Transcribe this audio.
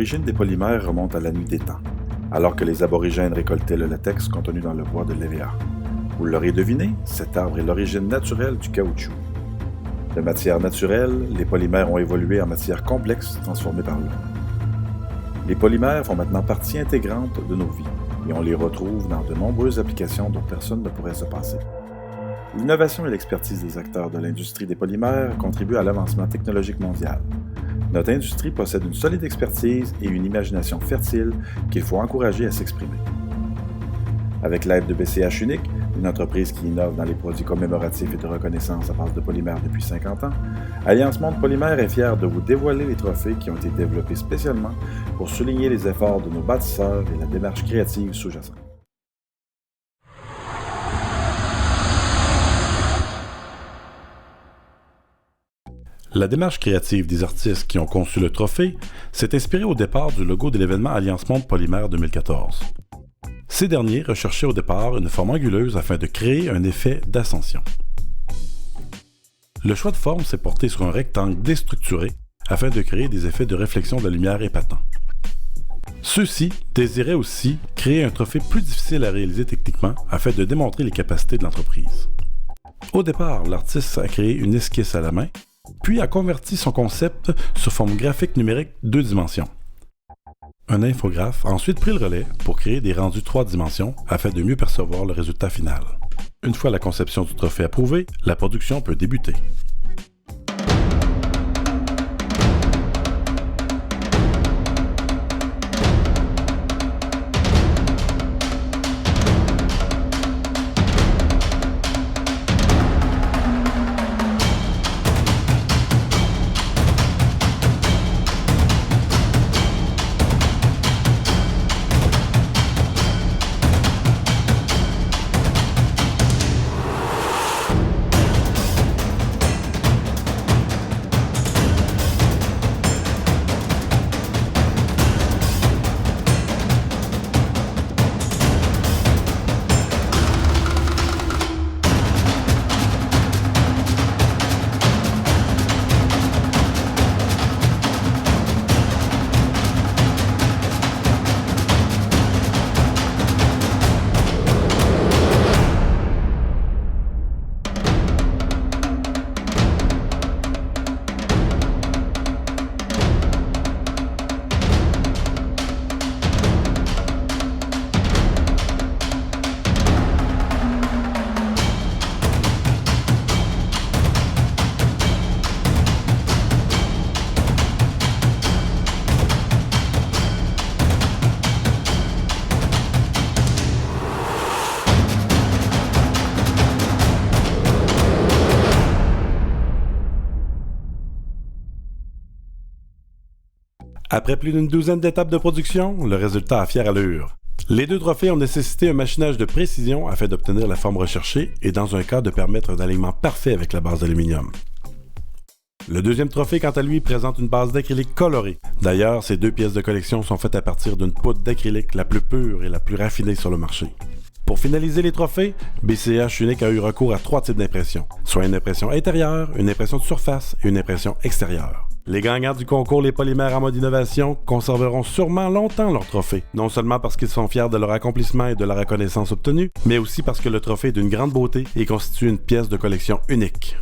L'origine des polymères remonte à la nuit des temps, alors que les aborigènes récoltaient le latex contenu dans le bois de l'hévéa. Vous l'aurez deviné, cet arbre est l'origine naturelle du caoutchouc. De matière naturelle, les polymères ont évolué en matière complexe transformée par l'eau. Les polymères font maintenant partie intégrante de nos vies et on les retrouve dans de nombreuses applications dont personne ne pourrait se passer. L'innovation et l'expertise des acteurs de l'industrie des polymères contribuent à l'avancement technologique mondial. Notre industrie possède une solide expertise et une imagination fertile qu'il faut encourager à s'exprimer. Avec l'aide de BCH Unique, une entreprise qui innove dans les produits commémoratifs et de reconnaissance à base de polymères depuis 50 ans, Alliance Monde Polymère est fière de vous dévoiler les trophées qui ont été développés spécialement pour souligner les efforts de nos bâtisseurs et la démarche créative sous-jacente. La démarche créative des artistes qui ont conçu le trophée s'est inspirée au départ du logo de l'événement Alliance Monde Polymère 2014. Ces derniers recherchaient au départ une forme anguleuse afin de créer un effet d'ascension. Le choix de forme s'est porté sur un rectangle déstructuré afin de créer des effets de réflexion de la lumière épatants. Ceux-ci désiraient aussi créer un trophée plus difficile à réaliser techniquement afin de démontrer les capacités de l'entreprise. Au départ, l'artiste a créé une esquisse à la main, puis a converti son concept sous forme graphique numérique 2 dimensions. Un infographe a ensuite pris le relais pour créer des rendus 3 dimensions afin de mieux percevoir le résultat final. Une fois la conception du trophée approuvée, la production peut débuter. Après plus d'une douzaine d'étapes de production, le résultat a fière allure. Les 2 trophées ont nécessité un machinage de précision afin d'obtenir la forme recherchée et dans un cas de permettre un alignement parfait avec la base d'aluminium. Le deuxième trophée, quant à lui, présente une base d'acrylique colorée. D'ailleurs, ces 2 pièces de collection sont faites à partir d'une poudre d'acrylique la plus pure et la plus raffinée sur le marché. Pour finaliser les trophées, BCH Unique a eu recours à 3 types d'impressions, soit une impression intérieure, une impression de surface et une impression extérieure. Les gagnants du concours Les Polymères en mode innovation conserveront sûrement longtemps leur trophée, non seulement parce qu'ils sont fiers de leur accomplissement et de la reconnaissance obtenue, mais aussi parce que le trophée est d'une grande beauté et constitue une pièce de collection unique.